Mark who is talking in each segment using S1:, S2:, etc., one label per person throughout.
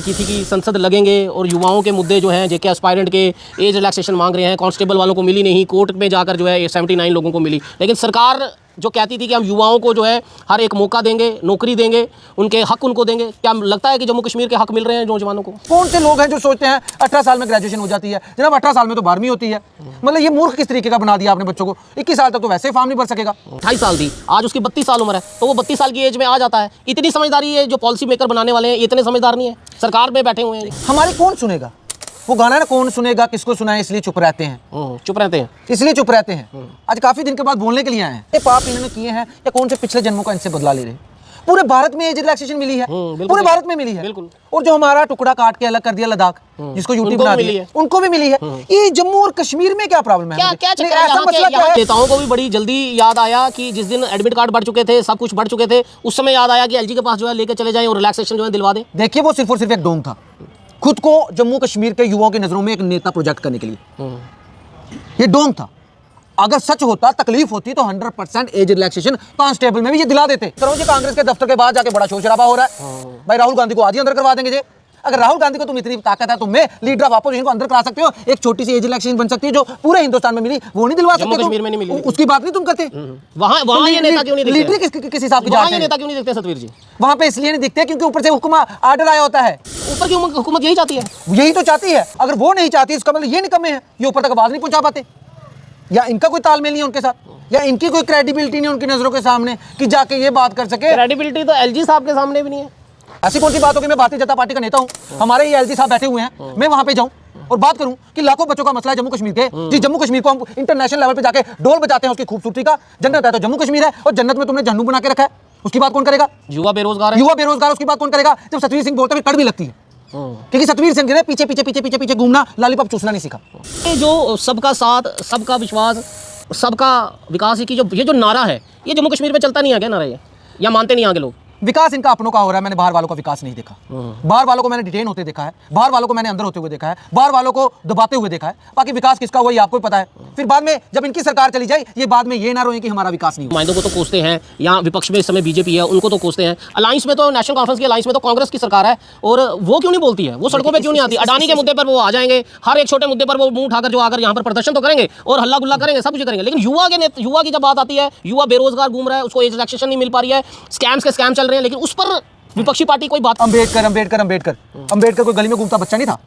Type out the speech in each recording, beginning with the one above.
S1: की थी कि संसद लगेंगे और युवाओं के मुद्दे जो हैं जेके एस्पायरेंट के एज रिलैक्सेशन मांग रहे हैं, कांस्टेबल वालों को मिली नहीं, कोर्ट में जाकर जो है 79 लोगों को मिली। लेकिन सरकार जो कहती थी कि हम युवाओं को जो है हर एक मौका देंगे, नौकरी देंगे, उनके हक उनको देंगे, क्या लगता है कि जम्मू कश्मीर के हक मिल रहे हैं नौजवानों को?
S2: कौन से लोग हैं जो सोचते हैं 18 साल में ग्रेजुएशन हो जाती है? जनाब 18 साल में तो 12वीं होती है। मतलब ये मूर्ख किस तरीके का बना दिया आपने बच्चों को। 21 साल तक तो वैसे फॉर्म नहीं भर सकेगा।
S1: 28 साल थी, आज उसकी 32 साल उम्र है, तो वो 32 साल की एज में आ जाता है। इतनी समझदारी है जो पॉलिसी मेकर बनाने वाले हैं, इतने समझदार नहीं है, सरकार में बैठे हुए हैं।
S2: हमारी कौन सुनेगा? वो गाना ना, कौन सुनेगा किसको सुनाए, इसलिए चुप रहते हैं।
S1: चुप रहते हैं,
S2: इसलिए चुप रहते हैं। आज काफी दिन के बाद बोलने के लिए आए हैं। ये पाप इन्होंने किए हैं या कौन से पिछले जन्मों का इनसे बदला ले रहे हैं? पूरे भारत में एज रिलैक्सेशन मिली है, पूरे भारत में मिली है। और जो हमारा टुकड़ा काट के अलग कर दिया लद्दाख, जिसको यूटी बना दिया, उनको भी मिली है। ये जम्मू और कश्मीर में क्या प्रॉब्लम है?
S1: क्या ऐसा मसला क्या है? नेताओं को भी बड़ी जल्दी याद आया कि जिस दिन एडमिट कार्ड बढ़ चुके थे, सब कुछ बढ़ चुके थे, उस समय याद आया कि एलजी के पास जो है लेके चले जाएं और रिलैक्सेशन जो है दिलवा दें।
S2: देखिए वो सिर्फ और सिर्फ एक डोंग था, खुद को जम्मू कश्मीर के युवाओं की नजरों में एक नेता प्रोजेक्ट करने के लिए। ये डोंग था। अगर सच होता, तकलीफ होती, तो 100% एज रिलैक्सेशन कांस्टेबल में भी ये दिला देते। करो जी, कांग्रेस के दफ्तर के बाहर जाके बड़ा शोर शराबा हो रहा है। भाई राहुल गांधी को आज ही अंदर करवा देंगे जी। अगर राहुल गांधी को तुम इतनी ताकत है, तुम्हें लीडर ऑफ अपोजिशन को अंदर करा सकते हो, एक छोटी सी एज रिलैक्सेशन बन सकती है जो पूरे हिंदुस्तान में मिली, वो नहीं दिलवा सकते?
S1: कश्मीर में नहीं मिली,
S2: उसकी बात नहीं तुम करते।
S1: वहां ये नेता क्यों नहीं दिखते?
S2: लीडर किस हिसाब की जाते हैं?
S1: नेता क्यों नहीं दिखते सतवीर जी?
S2: वहां पे इसलिए नहीं दिखते क्योंकि ऊपर से हुक्म आर्डर आया होता है।
S1: ऊपर की हुकूमत यही चाहती है,
S2: यही तो चाहती है। अगर वो नहीं चाहती, इसका मतलब ये निकम्मे हैं, ये ऊपर तक आवाज नहीं पहुंचा पाते, या इनका कोई तालमेल नहीं है उनके साथ, या इनकी कोई क्रेडिबिलिटी नहीं उनकी नजरों के सामने कि जाके ये बात कर सके।
S1: क्रेडिबिलिटी तो एलजी साहब के सामने भी नहीं है।
S2: ऐसी कौन सी बात होगी? मैं भारतीय जनता पार्टी का नेता हूं, हमारे ये एलजी साहब बैठे हुए हैं, मैं वहां पे जाऊं और बात करूं कि लाखों बच्चों का मसला है जम्मू कश्मीर के, जिस जम्मू कश्मीर को हम इंटरनेशनल लेवल पे जाके डोल बजाते हैं उसकी खूबसूरती का। जन्नत है तो जम्मू कश्मीर है, और जन्नत में तुमने जहन्नुम बना के रखा है, उसकी बात कौन करेगा?
S1: युवा बेरोजगार है,
S2: युवा बेरोजगार, उसकी बात कौन करेगा? जब सतवीर सिंह बोलते हुए कड़ भी लगती है, क्योंकि सतवीर सिंह ने पीछे पीछे पीछे पीछे पीछे घूमना, लॉलीपॉप चूसना नहीं सीखा।
S1: ये जो सबका साथ, सबका विश्वास, सबका विकास की जो ये जो नारा है, ये जम्मू कश्मीर में चलता नहीं है क्या नारा ये? या मानते नहीं आगे लोग?
S2: विकास इनका अपनों का हो रहा है, मैंने बाहर वालों का विकास नहीं देखा। बाहर वालों को मैंने डिटेन होते देखा है, बाहर वालों को मैंने अंदर होते हुए देखा है, बाहर वालों को दबाते हुए देखा है। बाकी विकास किसका हुआ ये आपको पता है। फिर बाद में जब इनकी सरकार चली जाए, ये बाद में ये ना रोए कि हमारा विकास नहीं हुआ।
S1: नुमाइंदों को तो कोसते हैं, यहाँ विपक्ष में इस समय बीजेपी है, उनको तो कोसते हैं। अलायंस में तो, नेशनल कॉन्फ्रेंस की अलायंस में तो कांग्रेस की सरकार है, और वो क्यों नहीं बोलती है? वो सड़कों पे क्यों नहीं आती? अडानी के मुद्दे पर वो आ जाएंगे, हर एक छोटे मुद्दे पर वो मुंह उठाकर जो आकर यहाँ पर प्रदर्शन तो करेंगे और हल्ला गुल्ला करेंगे, सब कुछ करेंगे। लेकिन युवा की जब बात आती है, युवा बेरोजगार घूम रहा है, उसको एज रिलैक्सेशन नहीं मिल पा रही है, स्कैम्स के स्कैम चल रहे हैं, लेकिन उस पर विपक्षी पार्टी कोई बात।
S2: अंबेडकर कोई गली में घूमता बच्चा नहीं था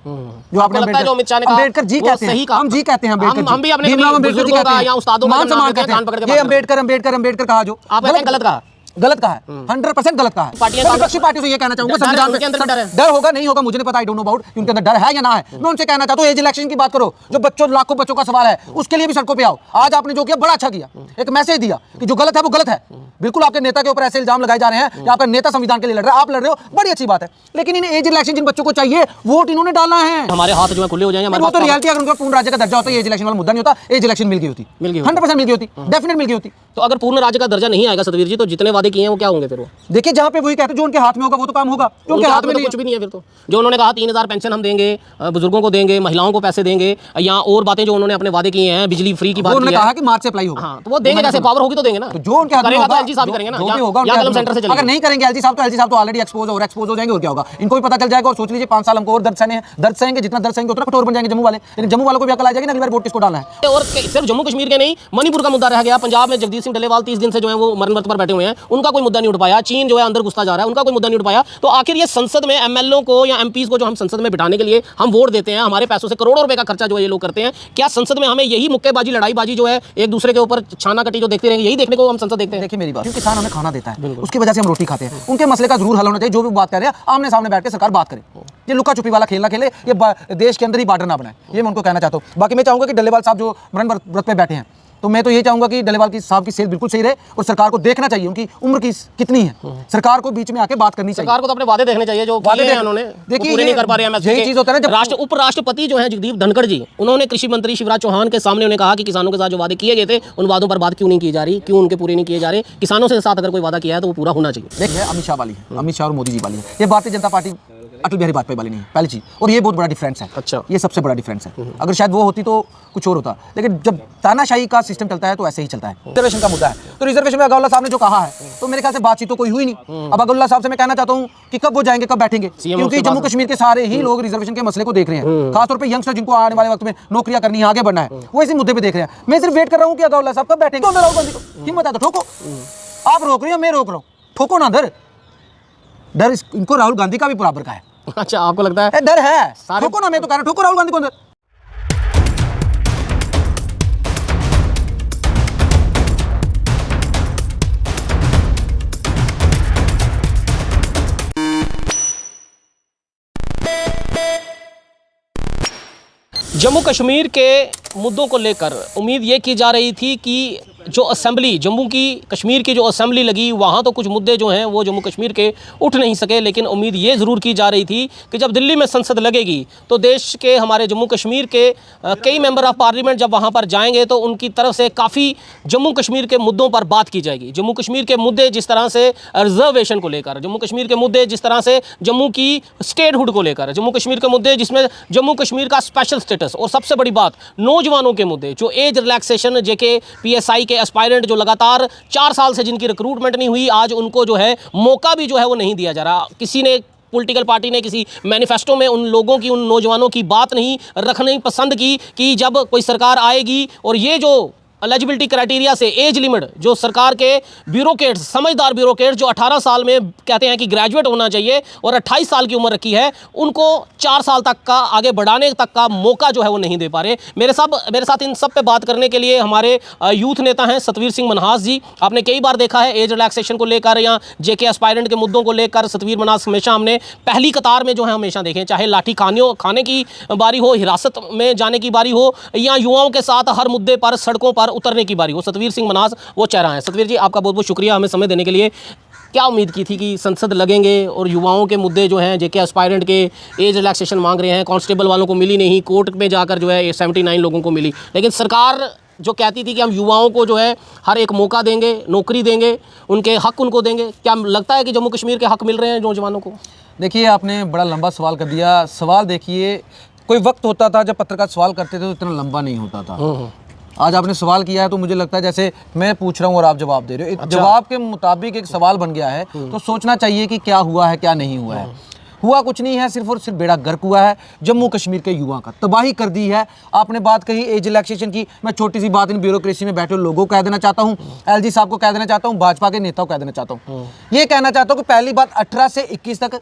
S2: जो आपने अंबेडकर जी कहते हैं। हम जी कहते हैं,
S1: हम भी अपने बुजुर्गों का या उस्तादों का नाम लेते हैं, कान पकड़ के
S2: ये अंबेडकर कहा जो
S1: आपने गलत कहा,
S2: गलत कहा है, 100% गलत कहा है। विपक्षी पार्टियों से ये कहना चाहूंगा, संविधान में डर होगा नहीं होगा मुझे नहीं पता, आई डोंट नो अबाउट, उनके अंदर डर है या ना है। मैं उनसे कहना चाहता हूं एज इलेक्शन की बात करो, जो बच्चों लाखों बच्चों का सवाल है, उसके लिए भी सड़कों पे आओ। आज आपने जो किया बड़ा अच्छा किया, एक मैसेज दिया कि जो गलत है वो गलत है। बिल्कुल आपके नेता के ऊपर ऐसे इल्जाम लगाए जा रहे हैं कि आपका नेता संविधान के लिए लड़ रहा है, आप लड़ रहे हो, बड़ी अच्छी बात है। लेकिन इन एज इलेक्शन जिन बच्चों को चाहिए वोट इन्होंने डालना है,
S1: हमारे हाथ जो है खुले हो जाएंगे।
S2: वो तो रियलिटी, अगर उनका पूर्ण राज्य का दर्जा होता है एज इलेक्शन वाला मुद्दा नहीं होता, एज इलेक्शन मिल गई होती, 100% मिल गई होती, डेफिनेट मिल गई होती।
S1: तो अगर पूर्ण राज्य का दर्जा नहीं आएगा सतवीर जी, तो जितने वादे किए हैं वो क्या होंगे फिर? वो
S2: देखिए जहां पे वही कहते हैं जो उनके हाथ में होगा वो तो काम होगा, जो उनके हाथ में
S1: कुछ भी नहीं है। फिर तो जो उन्होंने कहा 3000 पेंशन हम देंगे, बुजुर्गों को देंगे, महिलाओं को पैसे देंगे, या और बातें जो उन्होंने अपने वादे किए हैं, बिजली फ्री की बात
S2: उन्होंने कहा कि मार्च से अप्लाई होगा।
S1: हाँ, तो वो देंगे, जैसे पावर होगी तो देंगे ना।
S2: जो उनके हाथ में होगा
S1: एलजी साहब करेंगे ना,
S2: होगा
S1: सेंटर से।
S2: अगर नहीं करेंगे एलजी साहब तो ऑलरेडी एक्सपोज हो जाएंगे, और क्या होगा इनको भी पता चल जाएगा। और सोच लीजिए 5 साल हमको और दर्द सहेंगे, जितना दर्द सहेंगे उतना कठोर बन जाएंगे जम्मू वाले। लेकिन जम्मू वालों को भी अकल आ जाएगी ना अगली बार वोट किसको डालना है।
S1: और सिर्फ जम्मू कश्मीर के नहीं, मणिपुर का मुद्दा रह गया। पंजाब में जगदीश सिंह डल्लेवाल 30 दिन से जो है वो मरण व्रत पर बैठे हुए हैं, उनका कोई मुद्दा नहीं उठ पाया। चीन जो है अंदर घुसता जा रहा है, उनका कोई मुद्दा नहीं उठ पाया। तो आखिर ये संसद में एमएलओ को या एमपीज को जो हम संसद में बिठाने के लिए हम वोट देते हैं, हमारे पैसों से करोड़ों रुपए का खर्चा जो है ये लोग करते हैं, क्या संसद में हमें यही मुक्केबाजी, लड़ाईबाजी जो है एक दूसरे के ऊपर छाना कटी जो देखते रहेंगे, यही देखने को हम संसद देखते हैं?
S2: देखिए मेरी बात, क्योंकि किसान हमें खाना देता है, उसकी वजह से हम रोटी खाते हैं। उनके मसले का जरूर हल होना चाहिए। जो भी बात कर रहे हैं आमने सामने बैठ के सरकार बात करे, ये लुका छुपी वाला खेल ना खेले, ये देश के अंदर ही बॉर्डर ना बनाए, ये मैं उनको कहना चाहता हूँ। बाकी मैं चाहूंगा कि डल्लेवाल साहब जो मरण व्रत पे बैठे हैं, तो मैं तो ये चाहूंगा कि डल्लेवाल की साहब की सेहत बिल्कुल सही रहे, और सरकार को देखना चाहिए उनकी उम्र कितनी है। सरकार को बीच में आके बात करनी चाहिए।
S1: सरकार को तो अपने वादे देखने चाहिए जो वादे हैं उन्होंने, देखिए पूरे नहीं कर पा रहे हैं।
S2: यही चीज होता है ना, जब
S1: उपराष्ट्रपति जो है जगदीप धनखड़ जी, उन्होंने कृषि मंत्री शिवराज चौहान के सामने उन्हें कहा कि किसानों के साथ जो वादे किए गए थे उन वादों पर बात क्यों नहीं की जा रही, क्यों उनके पूरे नहीं किए जा रहे। किसानों के साथ अगर कोई वादा किया है तो वो पूरा होना चाहिए।
S2: देखिए अमित शाह वाली है, अमित शाह और मोदी जी वाली है, ये भारतीय जनता पार्टी अटल बिहारी वाजपेयी वाली नहीं है, पहली चीज। और ये बहुत बड़ा डिफरेंस है।
S1: अच्छा।
S2: ये सबसे बड़ा डिफरेंस है। अगर शायद वो होती तो कुछ और होता, लेकिन जब तानाशाही का सिस्टम चलता है तो ऐसे ही चलता है। रिजर्वेशन का मुद्दा है, तो रिजर्वेशन में अगाउल्ला साहब ने जो कहा है, तो मेरे ख्याल से बातचीत तो कोई हुई नहीं। अब अगाउल्ला साहब से मैं कहना चाहता हूँ कि कब वो जाएंगे, कब बैठेंगे, क्योंकि जम्मू कश्मीर के सारे ही लोग रिजर्वेशन के मसले को देख रहे हैं, खासतौर पर यंगस्टर जिनको आने वाले वक्त में नौकरियां करनी है, आगे बढ़ना है, वो इसी मुद्दे पर देख रहे हैं। मैं सिर्फ वेट कर रहा हूँ कि अगाउल्ला साहब कब बैठेंगे। राहुल गांधी को हिम्मत है तो ठोको, आप रोक रही हो, मैं रोक रहा हूँ, ठोको ना। डर इनको राहुल गांधी का भी बराबर का है।
S1: अच्छा, आपको लगता है?
S2: डर है, ठोको ना, मैं तो कह रहा हूं ठोको राहुल गांधी को अंदर।
S1: जम्मू कश्मीर के मुद्दों को लेकर उम्मीद ये की जा रही थी कि जो असेंबली, जम्मू की कश्मीर की जो असेंबली लगी, वहाँ तो कुछ मुद्दे जो हैं वो जम्मू कश्मीर के उठ नहीं सके, लेकिन उम्मीद ये ज़रूर की जा रही थी कि जब दिल्ली में संसद लगेगी तो देश के, हमारे जम्मू कश्मीर के कई मेंबर ऑफ पार्लियामेंट जब वहाँ पर जाएंगे तो उनकी तरफ से काफ़ी जम्मू कश्मीर के मुद्दों पर बात की जाएगी। जम्मू कश्मीर के मुद्दे जिस तरह से रिजर्वेशन को लेकर, जम्मू कश्मीर के मुद्दे जिस तरह से जम्मू की स्टेटहुड को लेकर, जम्मू कश्मीर के मुद्दे जिसमें जम्मू कश्मीर का स्पेशल स्टेटस, और सबसे बड़ी बात नौजवानों के मुद्दे, जो एज रिलैक्सेशन, जेके पीएसआई के एस्पायरेंट जो लगातार 4 साल से जिनकी रिक्रूटमेंट नहीं हुई, आज उनको जो है मौका भी जो है वो नहीं दिया जा रहा। किसी ने, पॉलिटिकल पार्टी ने किसी मैनिफेस्टो में उन लोगों की, उन नौजवानों की बात नहीं रखनी पसंद की कि जब कोई सरकार आएगी और ये जो एलिजिबिलिटी क्राइटेरिया से एज लिमिट, जो सरकार के ब्यूरोक्रेट्स, समझदार ब्यूरोक्रेट्स जो 18 साल में कहते हैं कि ग्रेजुएट होना चाहिए और 28 साल की उम्र रखी है, उनको 4 साल तक का आगे बढ़ाने तक का मौका जो है वो नहीं दे पा रहे। मेरे साथ इन सब पे बात करने के लिए हमारे यूथ नेता हैं सतवीर सिंह मनहास जी। आपने कई बार देखा है एज रिलैक्सेशन को लेकर या जेके एस्पायरेंट के मुद्दों को लेकर सतवीर मनहास हमेशा हमने पहली कतार में जो है हमेशा देखें, चाहे लाठी खाने की बारी हो, हिरासत में जाने की बारी हो, या युवाओं के साथ हर मुद्दे पर सड़कों पर उतरने की बारी हो। सतवीर सिंह मनहास वो चेहरा है। सतवीर जी, आपका बहुत बहुत शुक्रिया हमें समय देने के लिए। क्या उम्मीद की थी कि संसद लगेंगे और युवाओं के मुद्दे जो हैं, जेके एस्पायरेंट के एज रिलैक्सेशन मांग रहे हैं, कांस्टेबल वालों को मिली नहीं, कोर्ट में जाकर जो है 79 लोगों को मिली, लेकिन सरकार जो कहती थी कि हम युवाओं को जो है हर एक मौका देंगे, नौकरी देंगे, उनके हक उनको देंगे, क्या लगता है कि जम्मू कश्मीर के हक मिल रहे हैं नौजवानों को?
S2: देखिए, आपने बड़ा लंबा सवाल कर दिया। सवाल देखिए, कोई वक्त होता था जब पत्रकार सवाल करते थे तो इतना लंबा नहीं होता था। आज आपने सवाल किया है तो मुझे लगता है जैसे मैं पूछ रहा हूँ और आप जवाब दे रहे हो।
S1: अच्छा।
S2: जवाब के मुताबिक एक सवाल बन गया है, तो सोचना चाहिए कि क्या हुआ है, क्या नहीं हुआ है। हुआ कुछ नहीं है, सिर्फ और सिर्फ बेड़ा गर्क हुआ है। जम्मू कश्मीर के युवा का तबाही कर दी है। आपने बात कही एज रिलैक्सेशन की, मैं छोटी सी बात इन ब्यूरोक्रेसी में बैठे लोगों को कह देना चाहता हूँ, एलजी साहब को कह देना चाहता हूँ, भाजपा के नेताओं को कह देना चाहता हूँ। ये कहना चाहता हूँ कि पहली बात 18 से 21 तक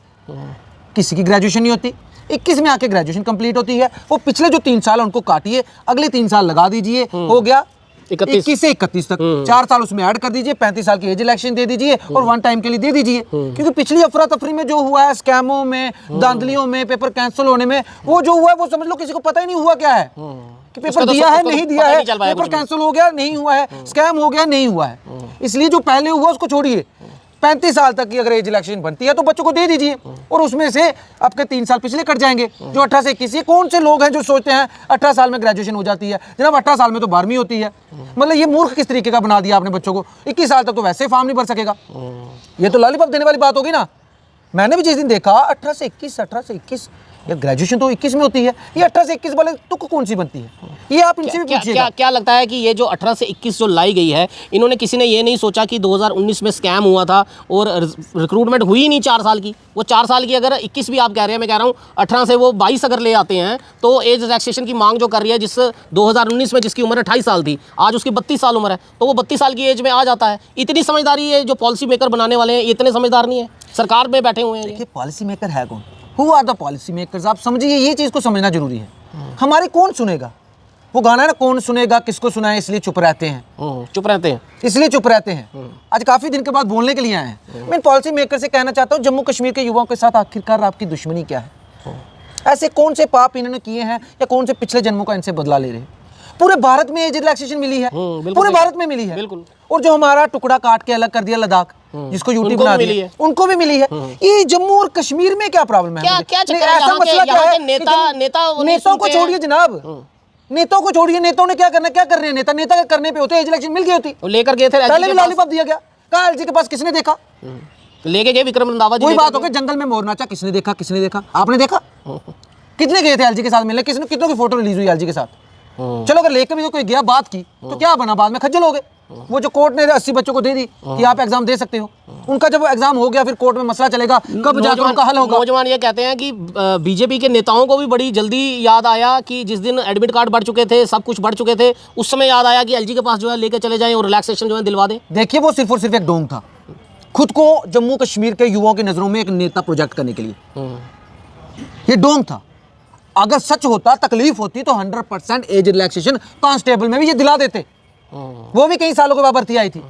S2: किसी की ग्रेजुएशन नहीं होती, 21 में आके ग्रेजुएशन कंप्लीट होती है। वो पिछले जो 3 साल उनको काटिए, अगले 3 साल लगा दीजिए, हो गया 21 से 31 तक, 4 साल उसमें ऐड कर दीजिए, 35 साल की एज इलेक्शन दे दीजिए और 1 टाइम के लिए दे दीजिए। क्योंकि पिछली अफरा तफरी में जो हुआ है, स्कैमों में, धांधलियों में, पेपर कैंसिल होने में, वो जो हुआ है वो समझ लो किसी को पता ही नहीं हुआ क्या है कि पेपर दिया है, नहीं दिया है, पेपर कैंसिल हो गया, नहीं हुआ है, स्कैम हो गया, नहीं हुआ है। इसलिए जो पहले हुआ उसको छोड़िए। 35 साल तक की अगर एज इलेक्शन बनती है तो बच्चों को दे दीजिए, और उसमें से आपके 3 साल पिछले कट जाएंगे, जो 18 से 21। ये कौन से लोग हैं जो सोचते हैं 18 साल में ग्रेजुएशन हो जाती है? जनाब 18 साल में तो 12वीं होती है। मतलब ये मूर्ख किस तरीके का बना दिया आपने बच्चों को। 21 साल तक तो वैसे फॉर्म नहीं भर सकेगा। ये तो लॉलीपॉप देने वाली बात होगी ना। मैंने भी जिस दिन देखा 18 से 21 यार, ग्रेजुएशन तो 21 में होती है, ये 18 से 21 वाले तुक कौन सी बनती है? ये आप इनसे भी पूछिएगा।
S1: क्या लगता है कि ये जो 18 से 21 जो लाई गई है, इन्होंने, किसी ने ये नहीं सोचा कि 2019 में स्कैम हुआ था और रिक्रूटमेंट हुई नहीं 4 साल की। वो 4 साल की अगर 21 भी आप कह रहे हैं, मैं कह रहा हूँ 18 से वो 22 अगर ले आते हैं तो एज रिलैक्सेशन की मांग जो कर रही है, जिस 2019 में जिसकी उम्र 28 साल थी, आज उसकी 32 साल उम्र है, तो वो 32 साल की एज में आ जाता है। इतनी समझदारी है जो पॉलिसी मेकर बनाने वाले हैं, इतने समझदार नहीं है, सरकार में बैठे हुए हैं।
S2: देखिए, पॉलिसी मेकर है कौन? Who are the policy makers? आप समझिए, ये चीज़ को समझना जरूरी है। हमारी कौन सुनेगा? वो गाना है ना, कौन सुनेगा किसको सुनाए, इसलिए चुप रहते हैं।
S1: चुप रहते हैं,
S2: इसलिए चुप रहते हैं। आज काफी दिन के बाद बोलने के लिए आए हैं। मैं पॉलिसी मेकर से कहना चाहता हूँ, जम्मू कश्मीर के युवाओं के साथ आखिरकार आपकी दुश्मनी क्या है? ऐसे कौन से पाप इन्होंने किए हैं या कौन से पिछले जन्मों का इनसे बदला ले रहे हैं? पूरे भारत में एज रिलैक्सेशन मिली है, पूरे भारत में मिली है।
S1: बिल्कुल।
S2: और जो हमारा टुकड़ा काट के अलग कर दिया लद्दाख, जिसको यूटी बना दिया, उनको भी मिली है। ये जम्मू और कश्मीर में क्या प्रॉब्लम है?
S1: क्या चक्कर है?
S2: ऐसा मसला क्या है?
S1: नेताओं
S2: को छोड़िए जनाब, नेताओं को छोड़िए। नेताओं ने क्या करना, क्या कर रहे हैं नेता? नेता करने पे होते एज इलेक्शन मिल गई होती,
S1: लेकर गए थे,
S2: पहले भी लॉलीपॉप दिया गया। कहा एलजी के पास किसने देखा?
S1: लेके गए विक्रम रंधावा जी।
S2: कोई बात हो गई, जंगल में मोर नाचा किसने देखा, किसने देखा? आपने देखा? कितने गए थे एलजी के साथ मिलने? किसने, कितनों की फोटो रिलीज हुई एलजी के साथ? चलो अगर लेके भी कोई गया, बात की, तो क्या बना? बाद में खज्जल हो गए। वो जो कोर्ट ने 80 बच्चों को दे दी कि आप एग्जाम दे सकते हो, उनका जब एग्जाम हो गया फिर कोर्ट में मसला चलेगा, कब जाकर उनका हल होगा।
S1: नौजवान ये कहते हैं कि बीजेपी के नेताओं को भी बड़ी जल्दी याद आया कि जिस दिन एडमिट कार्ड बढ़ चुके थे, सब कुछ बढ़ चुके थे, उस समय याद आया कि एलजी के पास जो है लेके चले जाएं और रिलैक्सेशन जो है दिलवा दें।
S2: देखिए वो सिर्फ और सिर्फ एक ढोंग था, खुद को जम्मू कश्मीर के युवाओं की नजरों में एक नेता प्रोजेक्ट करने के लिए। ये ढोंग था। अगर सच होता, तकलीफ होती, तो 100% एज रिलैक्सेशन कांस्टेबल में भी ये दिला देते। वो भी कई सालों के बाद भर्ती आई थी।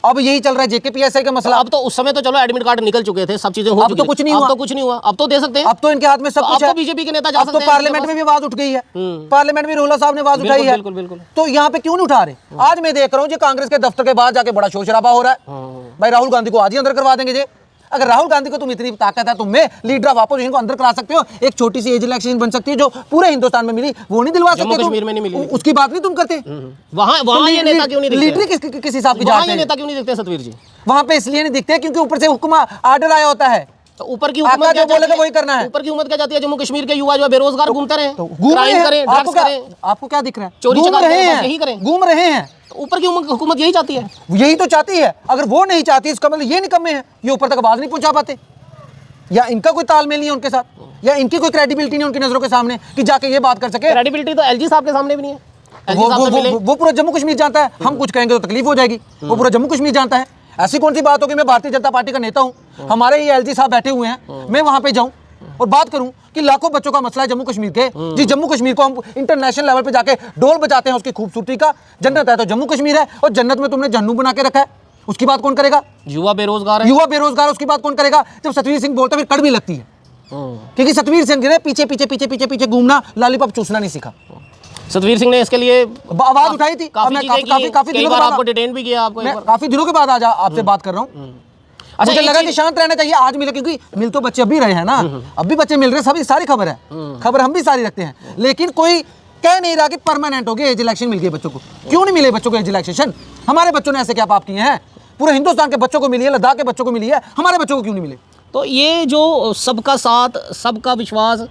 S2: अब यही चल रहा है जेकेपीएसआई का मसला।
S1: अब तो उस समय तो चलो एडमिट कार्ड निकल चुके थे, सब चीजें हो चुकी
S2: अब तो कुछ नहीं हुआ।
S1: अब तो कुछ नहीं हुआ, अब तो दे सकते हैं।
S2: अब तो इनके हाथ में सब कुछ
S1: अब
S2: है।
S1: तो बीजेपी के नेता जा सकते
S2: अब तो
S1: हैं।
S2: पार्लियामेंट में भी आवाज उठ गई है, पार्लियामेंट में रोहला साहब ने आवाज उठाई है।
S1: बिल्कुल बिल्कुल।
S2: तो यहाँ पे क्यों नहीं उठा रहे? आज मैं देख रहा हूँ कांग्रेस के दफ्तर के बाहर जाके बड़ा शोर शराबा हो रहा है। भाई राहुल गांधी को आज ही अंदर करवा देंगे जी। अगर राहुल गांधी को तुम इतनी ताकत है, तुम्हें लीडर ऑफ अपोजिशन को अंदर करा सकते हो, एक छोटी सी एज रिलैक्सेशन बन सकती है जो पूरे हिंदुस्तान में मिली, वो नहीं दिलवा सकते?
S1: कश्मीर में नहीं मिली,
S2: उसकी बात नहीं तुम करते।
S1: वहाँ ये नेता क्यों नहीं दिखते?
S2: लीडर किस हिसाब की
S1: वहाँ
S2: जाते
S1: ये
S2: हैं?
S1: नेता क्यों नहीं दिखते सतवीर जी?
S2: वहां पे इसलिए नहीं दिखते क्योंकि ऊपर से हुक्म आर्डर आया होता है।
S1: तो ऊपर की
S2: आका
S1: हुकूमत
S2: जो बोलेगा वही करना है।
S1: ऊपर की हुकूमत क्या जाती है? जम्मू कश्मीर के युवा जो है बेरोजगार घूमते रहे,
S2: घूम रहे
S1: क्राइम
S2: हैं।
S1: करें, ड्रग्स करें,
S2: आपको क्या दिख रहा है?
S1: चोरी
S2: घूम
S1: चकारी
S2: रहे
S1: करें, बस
S2: हैं,
S1: यही करें।
S2: घूम रहे हैं।
S1: तो ऊपर की हुकूमत यही चाहती है।
S2: यही तो चाहती है। अगर वो नहीं चाहती, इसका मतलब ये निकम्मे हैं, ये ऊपर तक आवाज नहीं पहुंचा पाते, या इनका कोई तालमेल नहीं है उनके साथ, या इनकी कोई क्रेडिबिलिटी नहीं उनकी नजरों के सामने कि जाके ये बात कर सके।
S1: क्रेडिबिलिटी तो एलजी साहब के सामने भी नहीं है।
S2: वो पूरा जम्मू कश्मीर जानता है। हम कुछ कहेंगे तो तकलीफ हो जाएगी। वो पूरा जम्मू कश्मीर जानता है। ऐसी कौन सी बात हो कि मैं भारतीय जनता पार्टी का नेता हूं, हमारे ये एलजी साहब बैठे हुए हैं, मैं वहां पे जाऊं और बात करूं कि लाखों बच्चों का मसला है जम्मू कश्मीर के, जी जम्मू कश्मीर को हम इंटरनेशनल लेवल पे जाके डोल बजाते हैं उसकी खूबसूरती का। जन्नत है तो जम्मू कश्मीर है, और जन्नत में तुमने जहन्नुम बना के रखा है, उसकी बात कौन करेगा?
S1: युवा बेरोजगार है।
S2: युवा बेरोजगार, उसकी बात कौन करेगा? जब सतवीर सिंह बोलता है फिर कड़वी लगती है, क्योंकि सतवीर सिंह ने पीछे पीछे पीछे पीछे पीछे घूमना, लॉलीपॉप चूसना नहीं सीखा।
S1: सतवीर सिंह ने इसके लिए
S2: आवाज उठाई थी।
S1: काफी
S2: दिनों के बाद
S1: आपको डिटेन भी किया। आपको
S2: मैं काफी दिनों के बाद आज आपसे बात कर रहा हूँ।
S1: अच्छा,
S2: मुझे लगा कि शांत रहना चाहिए, आज मिले, क्योंकि मिल तो बच्चे अभी रहे हैं ना, अब भी बच्चे मिल रहे हैं, सभी सारी खबर है, खबर हम भी सारी रखते हैं, लेकिन कोई कह नहीं रहा कि परमानेंट हो गया एज इलेक्शन मिल गई बच्चों को। क्यों नहीं मिले बच्चों को एज इलेक्शन? हमारे बच्चों ने ऐसे क्या पाप किए हैं? पूरे हिंदुस्तान के बच्चों को मिली है, लद्दाख के बच्चों को मिली है, हमारे बच्चों को क्यों नहीं मिले?
S1: तो ये जो सबका साथ, सबका विश्वास,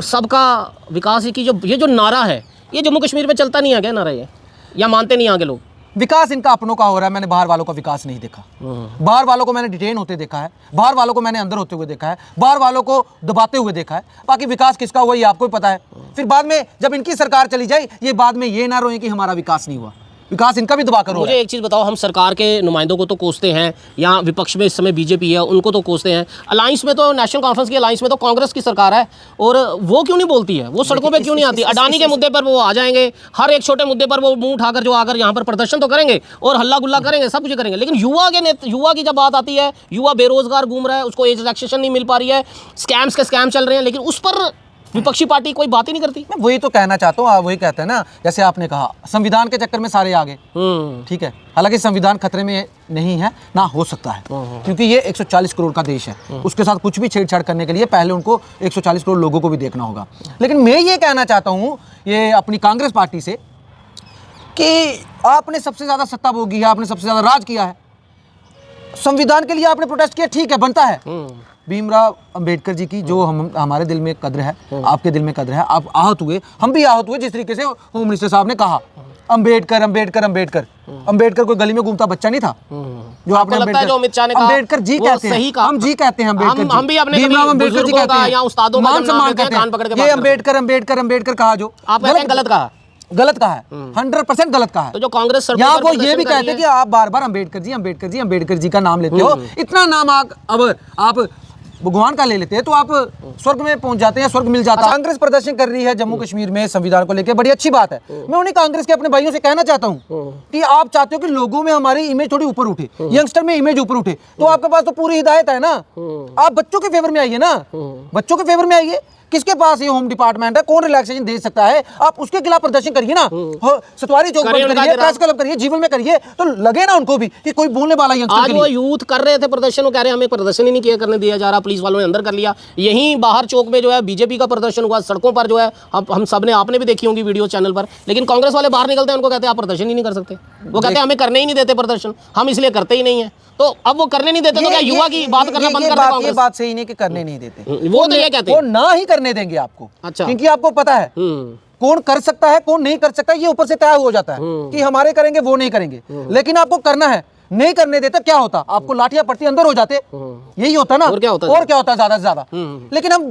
S1: सबका विकास की जो ये जो नारा है, ये जम्मू कश्मीर में चलता नहीं है क्या नारा ये, या मानते नहीं आगे लोग?
S2: विकास इनका अपनों का हो रहा है, मैंने बाहर वालों का विकास नहीं देखा। बाहर वालों को मैंने डिटेन होते देखा है, बाहर वालों को मैंने अंदर होते हुए देखा है, बाहर वालों को दबाते हुए देखा है। बाकी विकास किसका हुआ ये आपको ही पता है। फिर बाद में जब इनकी सरकार चली जाए, ये बाद में ये ना रोए कि हमारा विकास नहीं हुआ। विकास इनका भी दबा कर हो रहा
S1: मुझे
S2: है।
S1: एक चीज़ बताओ, हम सरकार के नुमाइंदों को तो कोसते हैं, यहाँ विपक्ष में इस समय बीजेपी है, उनको तो कोसते हैं, अलायंस में तो नेशनल कॉन्फ्रेंस की अलायंस में तो कांग्रेस की सरकार है, और वो क्यों नहीं बोलती है? वो सड़कों पे क्यों नहीं आती? अडानी के मुद्दे पर वो आ जाएंगे, हर एक छोटे मुद्दे पर वो मुंह उठाकर जो आकर यहाँ पर प्रदर्शन तो करेंगे और हल्ला गुल्ला करेंगे, सब कुछ करेंगे, लेकिन युवा की जब बात आती है, युवा बेरोजगार घूम रहा है, उसको एज रिलैक्सेशन नहीं मिल पा रही है, स्कैम्स के स्कैम चल रहे हैं, लेकिन उस पर विपक्षी पार्टी कोई बात ही नहीं करती।
S2: मैं वही तो कहना चाहता हूँ, वही कहते हैं ना, जैसे आपने कहा संविधान के चक्कर में सारे आ गए, ठीक है, हालांकि संविधान खतरे में नहीं है, ना हो सकता है, क्योंकि ये 140 करोड़ का देश है, उसके साथ कुछ भी छेड़छाड़ करने के लिए पहले उनको 140 करोड़ लोगों को भी देखना होगा। लेकिन मैं ये कहना चाहता हूँ ये अपनी कांग्रेस पार्टी से कि आपने सबसे ज़्यादा सत्ता भोगी है, आपने सबसे ज़्यादा राज किया है, संविधान के लिए आपने प्रोटेस्ट किया, ठीक है, बनता है। भीमराव अंबेडकर जी की जो हमारे दिल में कद्र है, आपके दिल में कद्र है, आप आहत हुए, हम भी आहत हुए, जिस तरीके से होम मिनिस्टर साहब ने कहा अंबेडकर अंबेडकर अंबेडकर। अंबेडकर कोई गली में घूमता बच्चा नहीं था जो आपने अंबेडकर जी कहते हैं, हम जी कहते हैं अंबेडकर,
S1: हम भी अपने
S2: भीमराव अंबेडकर जी कहते हैं,
S1: या उस्तादों का
S2: मान सम्मान कहते हैं, ये अंबेडकर अंबेडकर अंबेडकर कहा जो
S1: गलत कहा,
S2: गलत कहा है, 100% गलत कहा है।
S1: तो जो कांग्रेस
S2: यहाँ वो ये भी कहते हैं कि आप बार बार अंबेडकर जी अंबेडकर जी अंबेडकर जी का नाम लेते हो, इतना नाम अब आप भगवान का ले लेते हैं तो आप स्वर्ग में पहुंच जाते हैं, स्वर्ग मिल जाता है। कांग्रेस प्रदर्शन कर रही है जम्मू कश्मीर में संविधान को लेकर, बड़ी अच्छी बात है। मैं उन्हीं कांग्रेस के अपने भाइयों से कहना चाहता हूं कि आप चाहते हो कि लोगों में हमारी इमेज थोड़ी ऊपर उठे, यंगस्टर में इमेज ऊपर उठे, तो आपके पास तो पूरी हिदायत है ना, आप बच्चों के फेवर में आइए ना, बच्चों के फेवर में आइए। किसके पास ये होम डिपार्टमेंट है, कौन रिलैक्सेशन दे सकता है, आप उसके खिलाफ प्रदर्शन करिए ना, सतवारी चौक पर करिए, प्रेस क्लब करिए, जीवन में करिए, तो लगे ना उनको भी कि कोई बोलने वाला यंगस्टर
S1: आज वो यूथ कर रहे थे प्रदर्शन, वो कह रहे हैं हमें प्रदर्शन ही नहीं किया करने दिया जा रहा, पुलिस वालों ने अंदर कर लिया। यहीं बाहर चौक में जो है बीजेपी का प्रदर्शन हुआ, सड़कों पर जो है हम सब ने, आपने भी देखी होंगी वीडियो चैनल पर, लेकिन कांग्रेस वाले बाहर निकलते हैं, उनको कहते हैं आप प्रदर्शन ही नहीं कर सकते, वो कहते हैं हमें करने ही नहीं देते प्रदर्शन, हम इसलिए करते ही नहीं है। तो अब वो करने नहीं देते तो क्या युवा की बात करना बंद कर दे
S2: ये
S1: कांग्रेस?
S2: बात सही नहीं कि करने नहीं देते,
S1: वो तो ये कहते
S2: वो
S1: हैं।
S2: ना ही करने देंगे आपको।
S1: अच्छा।
S2: क्योंकि आपको पता है कौन कर सकता है कौन नहीं कर सकता, ये ऊपर से तय हो जाता है कि हमारे करेंगे वो नहीं करेंगे, लेकिन आपको करना है। नहीं करने देते क्या होता, आपको लाठियां पड़ती अंदर हो जाते, यही होता ना।
S1: और क्या होता?
S2: ज्यादा से ज्यादा। लेकिन हम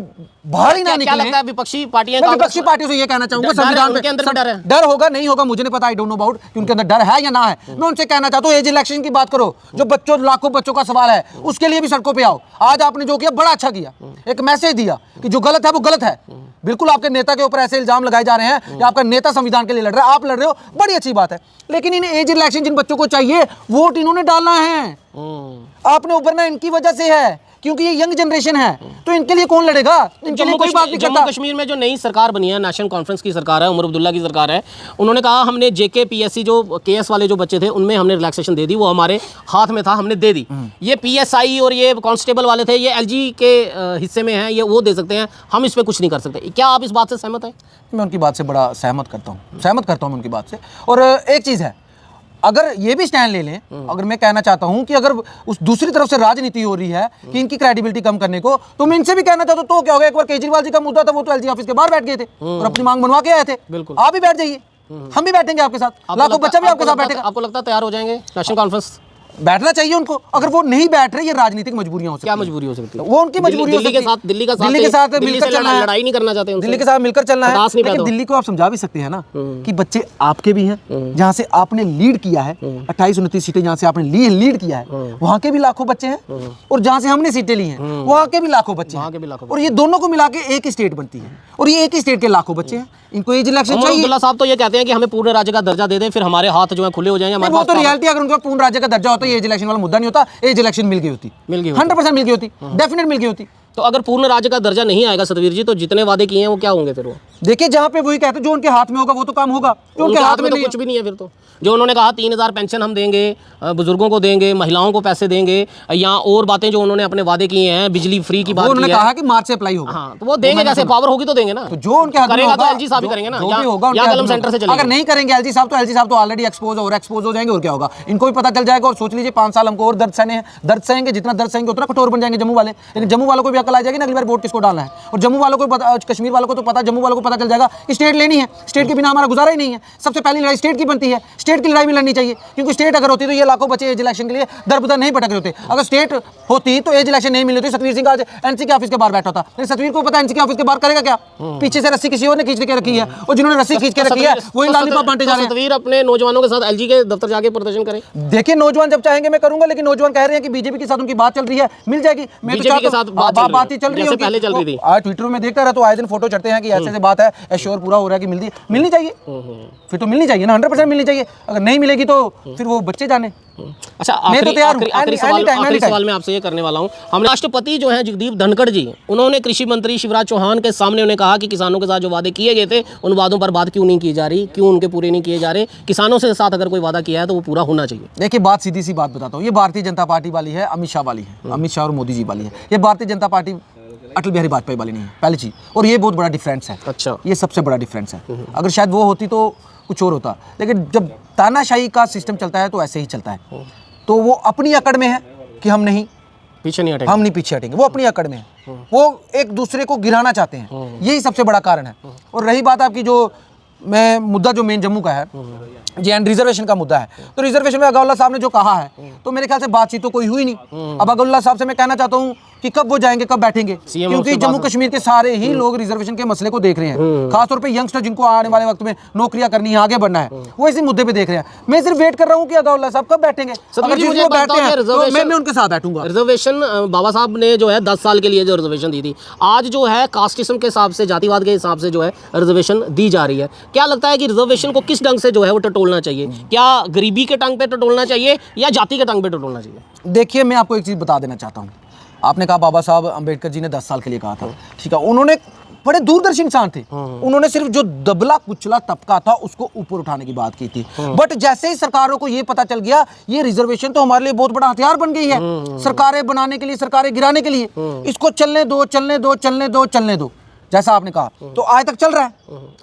S2: बाहर ही ना
S1: क्या
S2: निकले।
S1: लगता है विपक्षी पार्टियां
S2: मैं विपक्षी पार्टियों से ये कहना चाहूंगा,
S1: डर है,
S2: संविधान
S1: उनके अंदर भी डर है।
S2: डर होगा नहीं होगा मुझे नहीं पता, आई डोंट नो अबाउट कि उनके अंदर डर है या ना है। मैं उनसे कहना चाहता हूँ एज इलेक्शन की बात करो, जो बच्चों लाखों बच्चों का सवाल है, उसके लिए भी सड़कों पे आओ। आज आपने जो किया बड़ा अच्छा किया, एक मैसेज दिया कि जो गलत है वो गलत है। बिल्कुल आपके नेता के ऊपर ऐसे इल्जाम लगाए जा रहे हैं कि आपका नेता संविधान के लिए लड़ रहा है, आप लड़ रहे हो, बड़ी अच्छी बात है। लेकिन इन एज इलेक्शन जिन बच्चों को चाहिए वोट इन्होंने डालना है, आपने उभरना इनकी वजह से है, क्योंकि ये यंग जनरेशन है। तो इनके लिए कौन लड़ेगा? इनके लिए कोई बात नहीं करता।
S1: जम्मू कश्मीर में जो नई सरकार बनी है, नेशनल कॉन्फ्रेंस की सरकार है, उमर अब्दुल्ला की सरकार है, उन्होंने कहा हमने जेके पीएससी जो केएस वाले जो बच्चे थे उनमें हमने रिलैक्सेशन दे दी, वो हमारे हाथ में था, हमने दे दी। ये पीएसआई और ये कांस्टेबल वाले थे, ये एलजी के हिस्से में है, ये वो दे सकते हैं, हम इस पर कुछ नहीं कर सकते। क्या आप इस बात से सहमत हैं?
S2: मैं उनकी बात से बड़ा सहमत करता हूँ उनकी बात से। और एक चीज़ है, अगर ये भी स्टैंड ले लें, अगर मैं कहना चाहता हूं कि अगर उस दूसरी तरफ से राजनीति हो रही है कि इनकी क्रेडिबिलिटी कम करने को, तो मैं इनसे भी कहना चाहता हूं तो क्या होगा। एक बार केजरीवाल जी का मुद्दा था, वो तो एलजी ऑफिस के बाहर बैठ गए थे और अपनी मांग बनवा के आए थे।
S1: बिल्कुल।
S2: आप भी बैठ जाइए, हम भी बैठेंगे आपके साथ, लाखों बच्चा भी आपके साथ बैठेगा।
S1: आपको लगता है तैयार हो जाएंगे नेशनल कॉन्फ्रेंस?
S2: बैठना चाहिए उनको। अगर वो नहीं बैठ रहे, ये राजनीतिक मजबूरियां हो सकती
S1: क्या
S2: हैं।
S1: मजबूरी हो सकती है?
S2: वो उनकी मजबूरी हो
S1: दिल्ली के
S2: सकती है।
S1: साथ दिल्ली के साथ
S2: मिलकर
S1: से
S2: चलना है,
S1: लड़ाई नहीं करना चाहते उनसे।
S2: दिल्ली के साथ मिलकर चलना है।
S1: खटास नहीं पैदा
S2: लेकिन
S1: हो।
S2: दिल्ली को आप समझा भी सकते हैं ना कि बच्चे आपके भी हैं, जहां से आपने लीड किया है, 28-29 सीटें जहां से आपने लीड किया है, वहां के भी लाखों बच्चे हैं, और जहां से हमने सीटें ली हैं वहां के भी लाखों बच्चे हैं, और ये दोनों को मिला के एक ही स्टेट बनती है, और ये एक ही स्टेट के लाखों बच्चे हैं। इनको एज इलेक्शन
S1: उमर
S2: चाहिए।
S1: अब्दुल्ला साहब तो ये कहते हैं कि हमें पूर्ण राज्य का दर्जा दे दें, फिर हमारे हाथ जो है खुले हो जाएंगे, हमारे
S2: वो
S1: पास
S2: तो रियलिटी, अगर उनका पूर्ण राज्य का दर्जा होता है एज इलेक्शन वाला मुद्दा नहीं होता, एज इलेक्शन मिल गई होती, 100% मिल गई होती, डेफिनेट मिल गई होती।
S1: तो अगर पूर्ण राज्य का दर्जा नहीं आएगा सतवीर जी, तो जितने वादे किए हैं वो क्या होंगे फिर? वो
S2: देखिए, जहां पे वही कहते हैं जो उनके हाथ में होगा वो तो काम होगा, जो उनके हाथ में
S1: तो
S2: नहीं
S1: कुछ भी नहीं है फिर तो। जो उन्होंने कहा 3000 पेंशन हम देंगे, बुजुर्गों को देंगे, महिलाओं को पैसे देंगे, या और बातें जो उन्होंने अपने वादे किए हैं, बिजली फ्री की बात
S2: उन्होंने
S1: की है।
S2: कहा कि मार्च से अप्लाई होगा।
S1: हाँ, तो वो देंगे कैसे? पावर होगी तो देंगे ना।
S2: तो जो उनके हाथ में
S1: करेगा
S2: होगा,
S1: तो एलजी साहब ही करेंगे ना,
S2: जो
S1: या
S2: भी होगा उनके
S1: या
S2: हाथ
S1: कलम
S2: में
S1: सेंटर से
S2: होगा।
S1: चलेगा।
S2: अगर नहीं करेंगे एलजी साहब तो ऑलरेडी एक्सपोज हो जाएंगे, और क्या होगा इनको भी पता चल जाएगा। और सोच लीजिए 5 साल हमको और दर्द सहेंगे, जितना दर्द सहेंगे उतना कठोर बन जाएंगे जम्मू वाले। लेकिन जम्मू वालों को भी अकल आ जाएगी ना अगली बार वोट किसको डालना है। और जम्मू वालों को कश्मीर वालों को तो पता, जम्मू वालों को पता चल जाएगा कि स्टेट लेनी है, स्टेट के बिना हमारा गुजारा ही नहीं है। सबसे पहली लड़ाई स्टेट की बनती है, स्टेट की लड़ाई भी लड़नी चाहिए, क्योंकि स्टेट अगर होती तो ये लाखों बच्चे एज इलेक्शन के लिए दर बदर नहीं भटक रहे होते। अगर स्टेट होती तो एज इलेक्शन नहीं मिली होती, सतवीर सिंह आज एनसी के ऑफिस के बाहर बैठा था। लेकिन सतवीर को पता है एनसी के ऑफिस के बाहर करेगा क्या? पीछे से रस्सी किसी और ने खींच के रखी है, और जिन्होंने रस्सी खींच के रखी है वही लॉलीपॉप बांटे जा रहे हैं।
S1: सतवीर अपने नौजवानों के साथ एलजी के दफ्तर जाके प्रदर्शन करें।
S2: देखिए, नौजवान जब चाहेंगे मैं करूंगा, लेकिन नौजवान कह रहे हैं कि बीजेपी के साथ उनकी बात चल रही है, मिल जाएगी। मैं
S1: बीजेपी के साथ
S2: बात ही चल रही है,
S1: जैसे पहले चल रही थी।
S2: आज ट्विटर में देखता रहा तो आए दिन फोटो चढ़ते हैं कि ऐसे ऐसे बात है, एश्योर पूरा हो रहा है कि मिलनी चाहिए। फिर तो मिलनी चाहिए ना, 100% मिलनी चाहिए। अगर नहीं मिलेगी तो फिर वो बच्चे जाने।
S1: अच्छा,
S2: मैं तो तैयार हूं।
S1: आखिरी सवाल मैं आपसे ये करने वाला हूं। हम राष्ट्रपति जो हैं जगदीप धनखड़ जी, उन्होंने कृषि मंत्री शिवराज चौहान के सामने उन्हें कहा कि किसानों के साथ जो वादे किए गए थे उन वादों पर बात क्यों नहीं की जा रही, क्यों उनके पूरे नहीं किए जा रहे? किसानों के साथ अगर कोई वादा किया है तो वो पूरा होना चाहिए।
S2: देखिए, बात सीधी सी बात बताता हूँ, ये भारतीय जनता पार्टी वाली है, अमित शाह वाली है, अमित शाह और मोदी जी वाली है। ये भारतीय जनता पार्टी अटल बिहारी वाजपेयी वाली नहीं है, पहली चीज। और ये बहुत बड़ा डिफरेंस है।
S1: अच्छा,
S2: ये सबसे बड़ा डिफरेंस है। अगर शायद वो होती तो कुछ और होता, लेकिन जब तानाशाही का सिस्टम चलता है तो ऐसे ही चलता है। तो वो अपनी अकड़ में है कि हम नहीं
S1: पीछे नहीं हटेंगे,
S2: हम नहीं पीछे हटेंगे, वो अपनी अकड़ में है, वो एक दूसरे को गिराना चाहते हैं, यही सबसे बड़ा कारण है। और रही बात आपकी जो मैं मुद्दा जो मेन जम्मू का है जी, एंड रिजर्वेशन का मुद्दा है, तो रिजर्वेशन में अगाउल्ला साहब ने जो कहा है तो मेरे ख्याल से बातचीत तो कोई हुई नहीं। अब अगाउल्ला साहब से मैं कहना चाहता हूँ कि कब वो जाएंगे, कब बैठेंगे, क्योंकि जम्मू कश्मीर के सारे ही लोग रिजर्वेशन के मसले को देख रहे हैं, खासतौर पे यंगस्टर जिनको आने वाले वक्त में नौकरियां करनी है, आगे बढ़ना है, वो इसी मुद्दे पे देख रहे हैं। मैं सिर्फ वेट कर रहा हूँ कि अगाउल्ला साहब कब बैठेंगे। अगर जिस वो बैठते हैं तो मैं उनके साथ बैठूंगा।
S1: रिजर्वेशन बाबा साहब ने जो है 10 साल के लिए जो रिजर्वेशन दी थी, आज जो है कास्टिज्म के हिसाब से, जातिवाद के हिसाब से जो है रिजर्वेशन दी जा रही है। क्या लगता है कि रिजर्वेशन को किस ढंग से जो है वो टटोलना चाहिए? क्या गरीबी के टंग पे टटोलना चाहिए या जाति के टंग पे टटोलना चाहिए?
S2: देखिए, मैं आपको एक चीज़ बता देना चाहता हूँ। आपने कहा बाबा साहब अम्बेडकर जी ने 10 साल के लिए कहा था, ठीक है, उन्होंने बड़े दूरदर्शी इंसान थे, उन्होंने सिर्फ जो दबला कुचला तबका था उसको ऊपर उठाने की बात की थी। बट जैसे ही सरकारों को ये पता चल गया ये रिजर्वेशन तो हमारे लिए बहुत बड़ा हथियार बन गई है, सरकारें बनाने के लिए, सरकारें गिराने के लिए, इसको चलने दो चलने दो चलने दो चलने दो, जैसा आपने कहा। तो आज तक चल रहा है,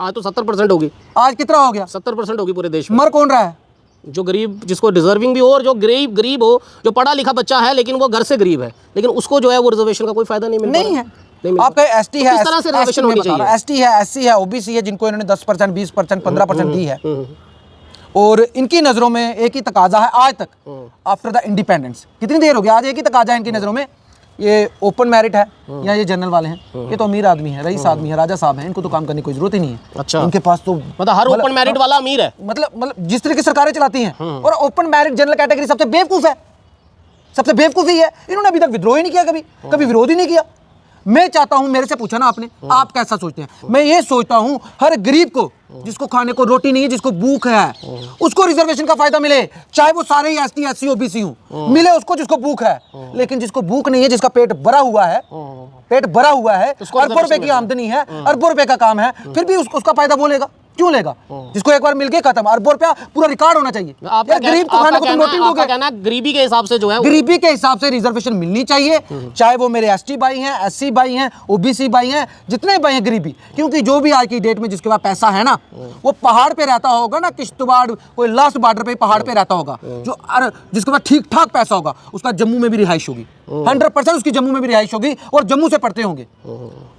S1: आज तो 70% होगी।
S2: आज कितना हो गया?
S1: 70% होगी पूरे देश में।
S2: मर कौन रहा है?
S1: जो गरीब, जिसको डिजर्विंग भी हो और जो गरीब हो, जो पढ़ा लिखा बच्चा है लेकिन वो घर से गरीब है, लेकिन उसको जो है वो रिजर्वेशन का कोई फायदा नहीं मिल रहा
S2: नहीं है।
S1: नहीं
S2: आपका एसटी है,
S1: किस तरह से रिजर्वेशन होनी चाहिए?
S2: एसटी है, एससी है, ओबीसी है, जिनको इन्होंने 10%, 20%, 15% दी है, और इनकी नज़रों में एक ही तकाजा है आज तक, आफ्टर द इंडिपेंडेंस। कितनी देर हो गई, आज एक ही तकाजा है इनकी नज़रों में, ये ओपन मैरिट है या ये जनरल वाले हैं, ये तो अमीर आदमी है, रईस आदमी है, राजा साहब हैं, इनको तो काम करने की कोई जरूरत ही नहीं है।
S1: अच्छा,
S2: इनके पास तो
S1: मतलब हर ओपन मैरिट वाला अमीर है,
S2: मतलब जिस तरह की सरकारें चलाती हैं, और ओपन मैरिट जनरल कैटेगरी सबसे बेवकूफ़ है, सबसे बेवकूफ़ी है। इन्होंने अभी तक विद्रोह ही नहीं किया, कभी विरोध ही नहीं किया। मैं चाहता हूं, मेरे से पूछा ना आपने, आप कैसा सोचते हैं? मैं ये सोचता हूं हर गरीब को, जिसको खाने को रोटी नहीं है, जिसको भूख है, उसको रिजर्वेशन का फायदा मिले, चाहे वो सारे ही एसटी एससी ओबीसी हो, मिले उसको जिसको भूख है। लेकिन जिसको भूख नहीं है, जिसका पेट भरा हुआ है, अरबों रुपए की आमदनी है, अरबों रुपए का काम है, फिर भी उसका फायदा वो लेगा, क्यों लेगा? जिसको एक बार मिल गया खत्म, अरबों रुपया पूरा रिकॉर्ड होना चाहिए। गरीब को खाने को तुम रोटी दोगे?
S1: कहना गरीबी के हिसाब से जो है,
S2: गरीबी के हिसाब से रिजर्वेशन मिलनी चाहिए, चाहे वो मेरे एसटी भाई हैं, एससी भाई हैं, ओबीसी भाई हैं, जितने भाई हैं गरीबी। क्योंकि जो भी आज की डेट में जिसके पास पैसा है ना, वो पहाड़ पे रहता होगा ना, किश्तवाड़ कोई लास्ट बॉर्डर पे पहाड़ पे रहता होगा, जो जिसके पास ठीक ठाक पैसा होगा, उसका जम्मू में भी रिहाइश होगी, 100% उसकी जम्मू में भी रिहाइश होगी, और जम्मू से पढ़ते होंगे।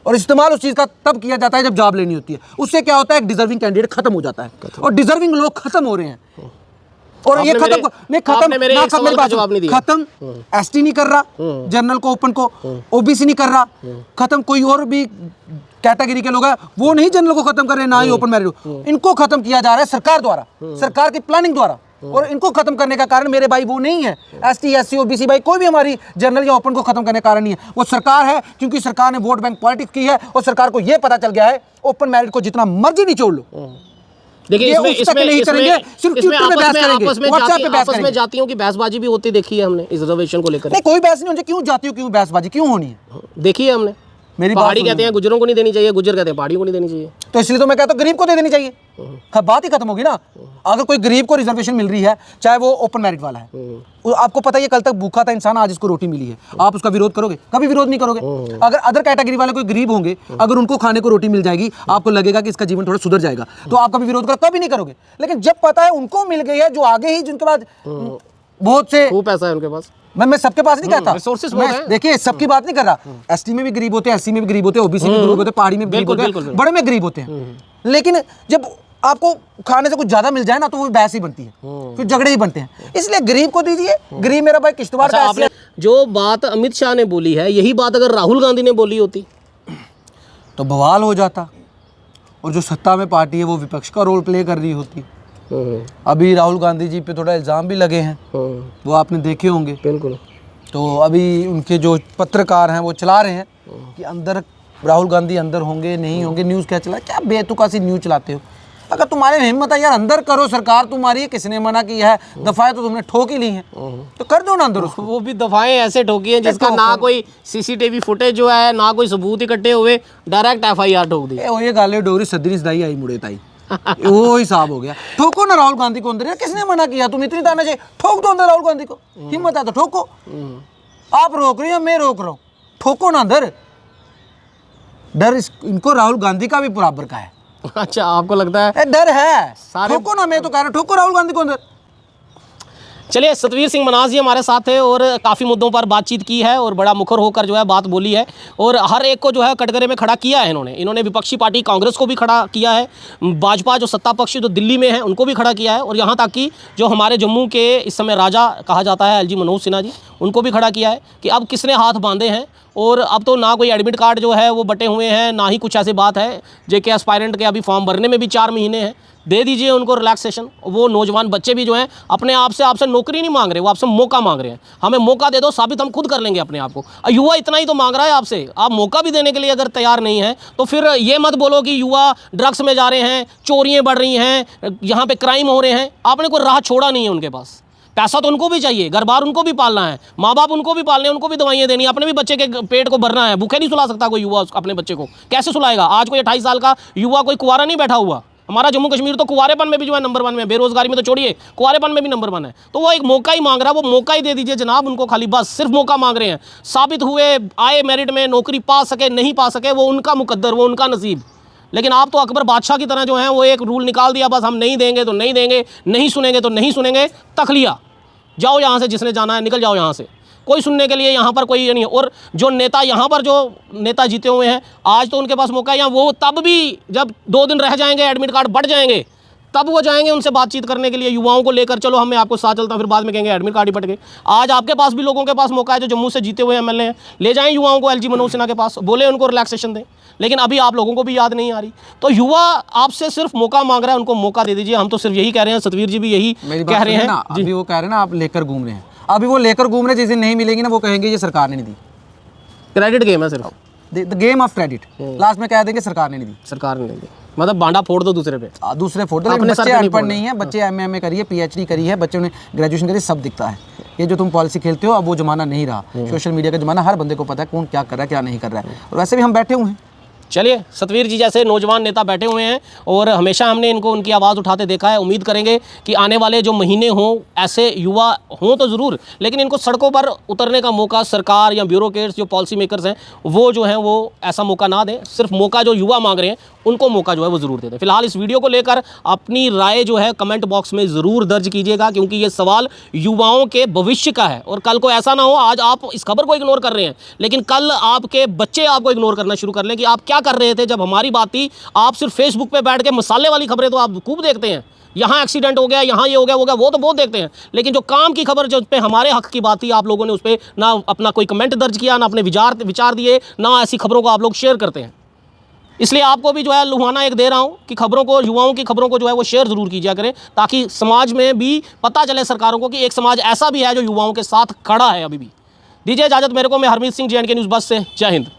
S2: और इस्तेमाल उस चीज़ का तब किया जाता है जब जॉब लेनी होती है। उससे क्या होता है, एक डिजर्विंग कैंडिडेट खत्म हो जाता है, और डिजर्विंग लोग खत्म हो रहे हैं। और ये खत्म एसटी नहीं कर रहा, जनरल को, ओपन को, ओबीसी नहीं कर रहा खत्म, कोई और भी कैटेगरी के लोग हैं वो नहीं जनरल को खत्म कर रहे, ना ही ओपन मैरिट, इनको खत्म किया जा रहा है सरकार द्वारा, सरकार की प्लानिंग द्वारा। और इनको खत्म करने का कारण मेरे भाई वो नहीं है, एसटी एससी ओबीसी भाई, कोई भी हमारी जनरल या ओपन को खत्म करने का कारण नहीं है, वो सरकार है। क्योंकि सरकार ने वोट बैंक पॉलिटिक्स की है, और सरकार को ये पता चल गया है, ओपन मैरिट को जितना मर्जी निचोड़ लो।
S1: देखिए आपस में जातियों की बहसबाजी भी होती देखी है हमने इस रिजर्वेशन को लेकर।
S2: नहीं, कोई बहस नहीं होनी, क्यों जातियों क्यों बहसबाजी क्यों होनी है?
S1: देखी है हमने।
S2: मेरी
S1: पहाड़ी कहते हैं गुजरों को नहीं देनी चाहिए, गुजर कहते हैं पहाड़ियों को नहीं देनी चाहिए,
S2: तो इसलिए तो मैं कहता हूँ गरीब को दे देनी चाहिए, बात ही खत्म होगी ना। अगर कोई गरीब को रिजर्वेशन मिल रही है, चाहे वो ओपन मैरिट वाला है, आपको पता है कल तक भूखा था इंसान, आज इसको रोटी मिली है, आप उसका विरोध करोगे? कभी विरोध नहीं करोगे। अगर अदर कैटेगरी वाले कोई गरीब होंगे, अगर उनको खाने को रोटी मिल जाएगी, आपको लगेगा कि इसका जीवन थोड़ा सुधर जाएगा, तो आप कभी विरोध कभी नहीं करोगे। लेकिन जब पता है उनको मिल गई है, जो आगे ही जिनके पास बहुत से
S1: पैसा है उनके पास,
S2: मैं सबके पास नहीं कहता, मैं देखिए सबकी बात नहीं कर रहा, एसटी में भी गरीब होते हैं, एससी में भी गरीब होते हैं, ओबीसी में गरीब होते हैं, पहाड़ी में गरीब होते हैं, बड़े में गरीब होते हैं। लेकिन जब आपको खाने से कुछ ज्यादा मिल जाए ना, तो वो बहस ही बनती है, फिर झगड़े ही बनते हैं। इसलिए गरीब को दीजिए, गरीब मेरा भाई किश्तवाड़ का।
S1: आपने जो बात अमित शाह ने बोली है, यही बात अगर राहुल गांधी ने बोली होती
S2: तो बवाल हो जाता, और जो सत्ता में पार्टी है वो विपक्ष का रोल प्ले कर रही होती। अभी राहुल गांधी जी पे थोड़ा इल्ज़ाम भी लगे हैं, वो आपने देखे होंगे।
S1: बिल्कुल।
S2: तो अभी उनके जो पत्रकार हैं वो चला रहे हैं कि अंदर राहुल गांधी अंदर होंगे नहीं होंगे, न्यूज़ क्या चला, क्या बेतुका सी न्यूज़ चलाते हो। अगर तुम्हारे हिम्मत है यार, अंदर करो, सरकार तुम्हारी, किसने मना किया है? दफाएं तो तुमने ठोक ही ली हैं, तो कर दो ना अंदर उसको।
S1: वो भी दफाएं ऐसे ठोकी हैं जिसका ना कोई सीसीटीवी फुटेज जो है, ना कोई सबूत इकट्ठे हुए, डायरेक्ट एफआईआर ठोक दी।
S2: ये गाले डोरी सदरी सदाई आई मुड़े ताई, वो हिसाब हो गया। ठोको ना राहुल गांधी को अंदर, यार किसने मना किया? तुम इतनी ताना चाहिए, ठोक दो अंदर राहुल गांधी को, हिम्मत है तो ठोको। आप रोक रही हो, मैं रोक रहा हूँ, ठोको ना अंदर। डर इनको राहुल गांधी का भी बराबर का है।
S1: अच्छा, आपको लगता है
S2: डर है? ठोको ना, मैं तो कह रहा हूँ ठोको राहुल गांधी को अंदर।
S1: चलिए, सतवीर सिंह मनाज जी हमारे साथ है और काफ़ी मुद्दों पर बातचीत की है और बड़ा मुखर होकर जो है बात बोली है, और हर एक को जो है कटघरे में खड़ा किया है इन्होंने विपक्षी पार्टी कांग्रेस को भी खड़ा किया है, भाजपा जो सत्ता पक्ष जो दिल्ली में है उनको भी खड़ा किया है, और यहाँ तक कि जो हमारे जम्मू के इस समय राजा कहा जाता है एलजी मनोज सिन्हा जी, उनको भी खड़ा किया है कि अब किसने हाथ बांधे हैं। और अब तो ना कोई एडमिट कार्ड जो है वो बटे हुए हैं, ना ही कुछ ऐसी बात है। जेके एस्पायरेंट के अभी फॉर्म भरने में भी 4 महीने हैं, दे दीजिए उनको रिलैक्सेशन। वो नौजवान बच्चे भी जो हैं अपने आप से आपसे नौकरी नहीं मांग रहे, वो आपसे मौका मांग रहे हैं। हमें मौका दे दो, साबित हम खुद कर लेंगे अपने आप को। युवा इतना ही तो मांग रहा है आपसे, आप मौका भी देने के लिए अगर तैयार नहीं हैं तो फिर ये मत बोलो कि युवा ड्रग्स में जा रहे हैं, चोरियाँ बढ़ रही हैं, यहाँ पे क्राइम हो रहे हैं। आपने कोई राह छोड़ा नहीं है उनके पास। पैसा तो उनको भी चाहिए, घर बार उनको भी पालना है, माँ बाप उनको भी पालने, उनको भी दवाइयाँ देनी, अपने भी बच्चे के पेट को भरना है। भूखे नहीं सुला सकता कोई युवा अपने बच्चे को, कैसे सुलाएगा? आज कोई 28 साल का युवा कोई कुंवारा नहीं बैठा हुआ। हमारा जम्मू कश्मीर तो कुंवारेपन में भी जो है नंबर 1 में, बेरोजगारी में तो छोड़िए, कुंवारेपन में भी नंबर 1 है। तो वो एक मौका ही मांग रहा है, वो मौका ही दे दीजिए जनाब उनको, खाली बस सिर्फ मौका मांग रहे हैं। साबित हुए, आए मेरिट में, नौकरी पा सके नहीं पा सके, वो उनका मुकद्दर, वो उनका नसीब। लेकिन आप तो अकबर बादशाह की तरह जो है वो एक रूल निकाल दिया, बस हम नहीं देंगे तो नहीं देंगे, नहीं सुनेंगे तो नहीं सुनेंगे, तक लिया, जाओ यहाँ से, जिसने जाना है निकल जाओ यहाँ से, कोई सुनने के लिए यहाँ पर कोई नहीं है। और जो नेता यहाँ पर जो नेता जीते हुए हैं आज तो उनके पास मौका है, या वो तब भी जब 2 दिन रह जाएंगे, एडमिट कार्ड बढ़ जाएंगे, तब वो जाएंगे उनसे बातचीत करने के लिए, युवाओं को लेकर, चलो हमें आपको साथ चलता, फिर बाद में कहेंगे एडमिट कार्ड ही बढ़ गए। आज आपके पास भी लोगों के पास मौका है जो जम्मू से जीते हुए एमएलए हैं, ले जाएं युवाओं को एलजी मनोज सिन्हा के पास, बोले उनको रिलैक्सेशन दें, लेकिन अभी आप लोगों को भी याद नहीं आ रही। तो युवा आपसे सिर्फ मौका मांग रहा है, उनको मौका दे दीजिए। हम तो सिर्फ यही कह रहे हैं, सतवीर जी भी यही कह रहे हैं।
S2: अभी वो कह रहे हैं ना, आप लेकर घूम रहे हैं, अभी वो लेकर घूम रहे हैं, जिस दिन नहीं मिलेगी ना वो कहेंगे ये सरकार ने नहीं दी।
S1: क्रेडिट गेम है सिर्फ,
S2: the game of credit, last में कह देंगे सरकार ने नहीं दी,
S1: सरकार ने नहीं दी, मतलब बांडा फोड़ दो दूसरे पे,
S2: दूसरे फोड़ दो। लेकिन बच्चे अनपढ़ नहीं है, बच्चे एमए करी है, पीएचडी करी है, बच्चों ने ग्रेजुएशन करी, सब दिखता है। ये जो तुम पॉलिसी खेलते हो अब वो जमाना नहीं रहा, सोशल मीडिया का जमाना, हर बंदे को पता है कौन क्या कर रहा है क्या नहीं कर रहा है। और वैसे भी हम बैठे हुए हैं।
S1: चलिए, सतवीर जी जैसे नौजवान नेता बैठे हुए हैं और हमेशा हमने इनको उनकी आवाज़ उठाते देखा है। उम्मीद करेंगे कि आने वाले जो महीने हों ऐसे युवा हों तो ज़रूर, लेकिन इनको सड़कों पर उतरने का मौका सरकार या ब्यूरोक्रेट्स जो पॉलिसी मेकर्स हैं वो जो हैं वो ऐसा मौका ना दें। सिर्फ मौका जो युवा मांग रहे हैं उनको मौका जो है वो ज़रूर दे दें। फिलहाल इस वीडियो को लेकर अपनी राय जो है कमेंट बॉक्स में ज़रूर दर्ज कीजिएगा, क्योंकि ये सवाल युवाओं के भविष्य का है। और कल को ऐसा ना हो, आज आप इस खबर को इग्नोर कर रहे हैं लेकिन कल आपके बच्चे आपको इग्नोर करना शुरू कर लें कि आप क्या कर रहे थे जब हमारी बात थी। आप सिर्फ फेसबुक पे बैठ के मसाले वाली खबरें तो आप खूब देखते हैं, यहाँ एक्सीडेंट हो गया, यहाँ ये हो गया, वो गया, वो तो बहुत देखते हैं, लेकिन जो काम की खबर जो पे हमारे हक की बात थी आप लोगों ने उस पर ना अपना कोई कमेंट दर्ज किया, ना अपने विचार दिए, ना ऐसी खबरों को आप लोग शेयर करते हैं। इसलिए आपको भी जो है लुभाना एक दे रहा हूँ कि खबरों को, युवाओं की खबरों को जो है वो शेयर ज़रूर कीजिए करें, ताकि समाज में भी पता चले सरकारों को कि एक समाज ऐसा भी है जो युवाओं के साथ खड़ा है। अभी भी दीजिए इजाज़त मेरे को, मैं हरमीत सिंह, JNK न्यूज़ बस से। जय हिंद।